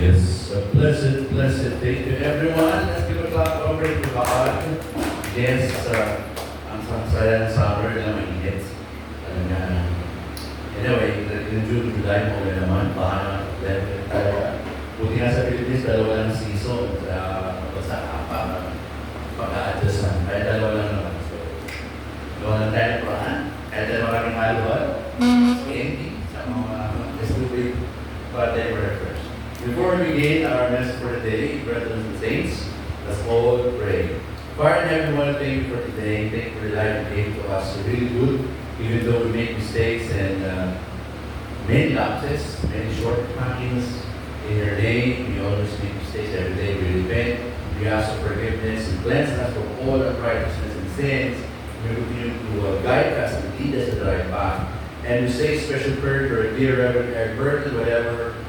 Yes, a blessed day to everyone. Let's give a clap over to God. Yes, ang saya ng summer na mainit. Anyway, in June, July, okay naman. Baka talaga. Buti nga sa Philippines, dalawa lang season. Basta pag-a-adjust na. Kaya dalawa lang naman. So, gawa ng tayo po, ha? Kaya tayo maraming haluan. Candy. Sa mga stupid. But they were first. Before we begin our message for today, brothers and saints, let's all pray. Father in heaven, we want to thank you for today. Thank you for the life you gave to us. You're really good, even though we make mistakes and many lapses, many shortcomings in your name. We always make mistakes every day. We repent. We ask for forgiveness and cleanse us from all unrighteousness and sins. We continue to guide us and lead us to the right path. And we say special prayer for our dear Reverend Eric Burton, whatever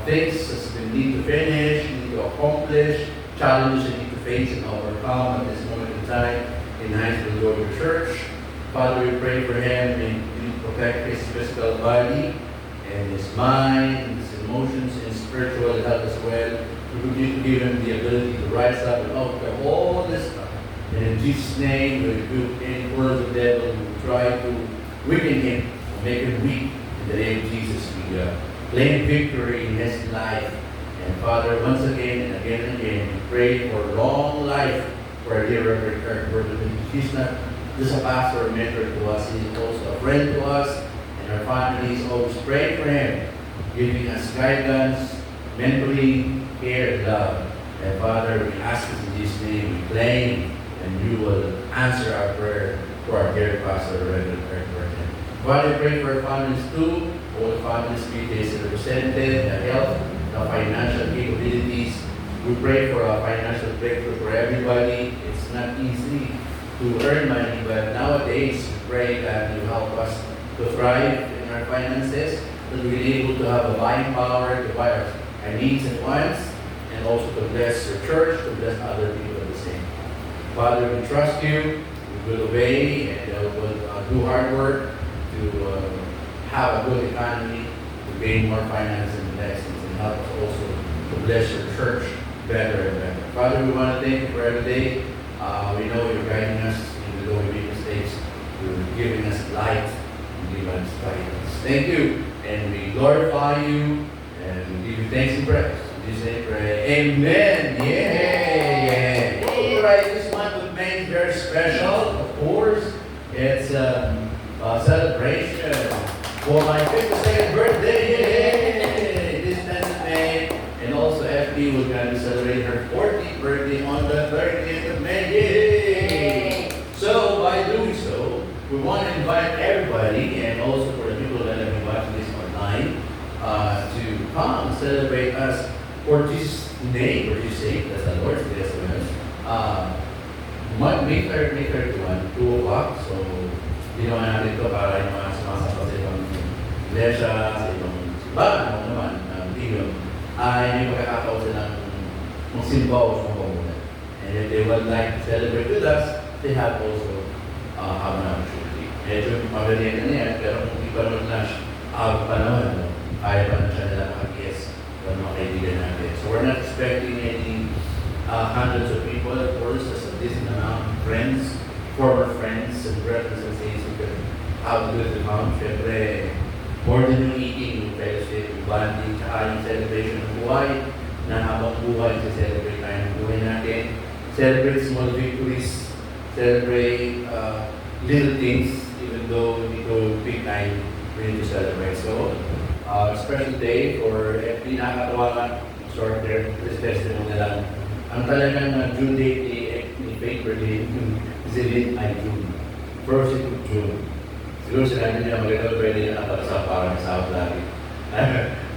things that we need to finish, need to accomplish, challenges we need to face and overcome at this moment in time in high school Global Church. Father, we pray for him and you protect his physical body and his mind, his emotions, and spiritual health as well. We continue to give him the ability to rise up and overcome all this stuff. And in Jesus' name, we rebuke any word of the devil who will try to weaken him or make him weak. In the name of Jesus, we claim victory in his life. And Father, once again and again, we pray for long life for our dear Reverend Eric Burton. He's not just a pastor or mentor to us, he's also a friend to us and our families. Always pray for him, giving us guidance, mentoring, care, and love. And Father, we ask this in Jesus' name, we claim, and you will answer our prayer for our dear pastor, Reverend Eric Burton. Father, we pray for our families too. All the families be represented, the health, the financial capabilities. We pray for a financial breakthrough for everybody. It's not easy to earn money, but nowadays we pray that you help us to thrive in our finances, that we're able to have a buying power to buy our needs and wants, and also to bless your church, to bless other people at the same time. Father, we trust you, we will obey, and we'll do hard work to have a good economy, to gain more finance and blessings, and help us also to bless your church better and better. Father, we want to thank you for every day. We know you're guiding us, even though we make mistakes. You're giving us light and giving us guidance. Thank you, and we glorify you, and we give you thanks and praise. In Jesus' name, pray. Amen. Yay! All right, this month of May is very special. Of course, it's a celebration for my 52nd birthday. Yay! This 10th of May, and also FB will going to celebrate her 40th birthday on the 30th of May. Yay! So by doing so, we want to invite everybody, and also for the people that have been watching this online, to come celebrate us for Jesus' name, for Jesus' sake. That's the Lord's Day as well. May 3rd, May 31, 2 o'clock. So, ginawa natin ito para yung mga sumasama sa ibang iglesia, sa ibang simbahan, naman, kingdom, ay may pagkakataon silang magsimba o sumbabunan. And if they would like to celebrate with us, they have also have an opportunity. Medyo mabalihan na yan, pero kung di pa naman na panahon, kaya pa na siya nila makag-guess ng mga kaibigan natin. So we're not expecting any hundreds of people, of course, as a decent amount of friends, former friends, and brothers and sisters who can have good to come. Siyempre, more than yung eating, yung fellowship, yung bonding, tsaka yung celebration ng buhay, na habang buhay, celebrate tayo ng buhay natin. Celebrate small victories, celebrate little things, even though we go big time, we need to celebrate. So, special day for FB, nakakatawa nga, short there, this testimony na lang. Ang talagang due date ni Faith birthday, is it ay June. First week of June. Siguro sinabi niya magandang birthday na para sa parang sa lagi.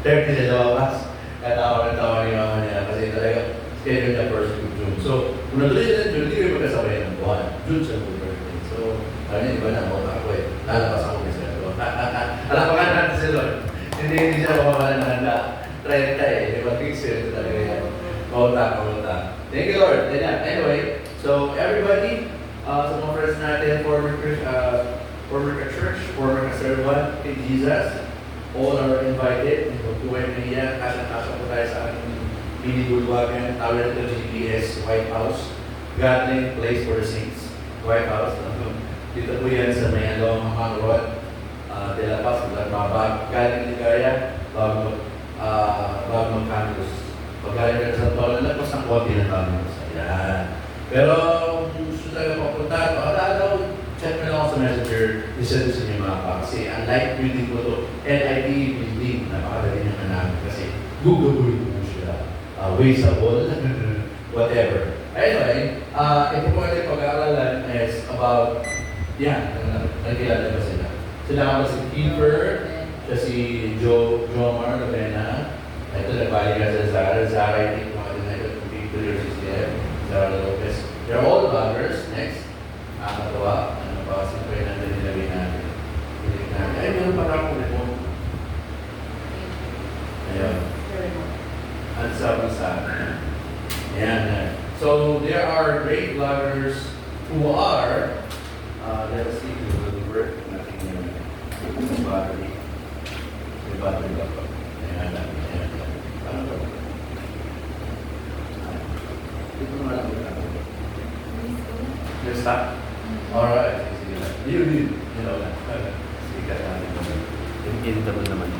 30 na lumabas. Katawa ni mama niya kasi talaga schedule niya first week of June. So, kung natuloy siya ng June, hindi kayo magkasabay ng buwan. June siya ng birthday. So, kanya iba na ako ako lalabas ako kasi ako. Alapakan natin si Lord. Hindi siya mawawala ng handa. 30 Di ba? Fix yun talaga yan. Mawala. Thank you, Lord. Anyway, so everybody, sa mga friends natin, former ka-church, former ka-servant in Jesus, all are invited. Kung tuway na iya, kasya-kasya po tayo sa ating Mini Bulwagan, Tower to GPS, White House, Gathering Place for the Saints, White House. Dito po yan sa may Along Road, De La Paz, galing Ligaya, bago mag-campus. Pag galing ka sa Tola, lagpas ng konti ng campus. Ayan. Pero kung gusto tayo papunta, daw, check mo lang ako sa Messenger, isa doon sa inyo mga pa. Kasi ang light building ko to, LIT building, napakadali niyang hanapin kasi Google po siya. Wasteable, whatever. Anyway, ito po natin pag-aaralan is about, yan, nagkilala ba sila? Sila ako si Kiefer, siya si Jomar Novena, ito nagbalik ka sa Zara, Zara, I think mga din na ito, Kiefer, your sister, Zara Lopez. They're all vloggers. Next, nakakatawa, ano pa, sino kayo nandun nilagay natin? Ay, meron pa akong report. Ayun. At sabi sa akin. Ayan. So, there are great vloggers who are, let us see if it will work. Nothing new. The battery. The battery ba pa? Ayan. Paano ba? Dito na lang ito. You're stuck? Alright. Sige lang. You know na. Sige ka natin. Yung editable naman.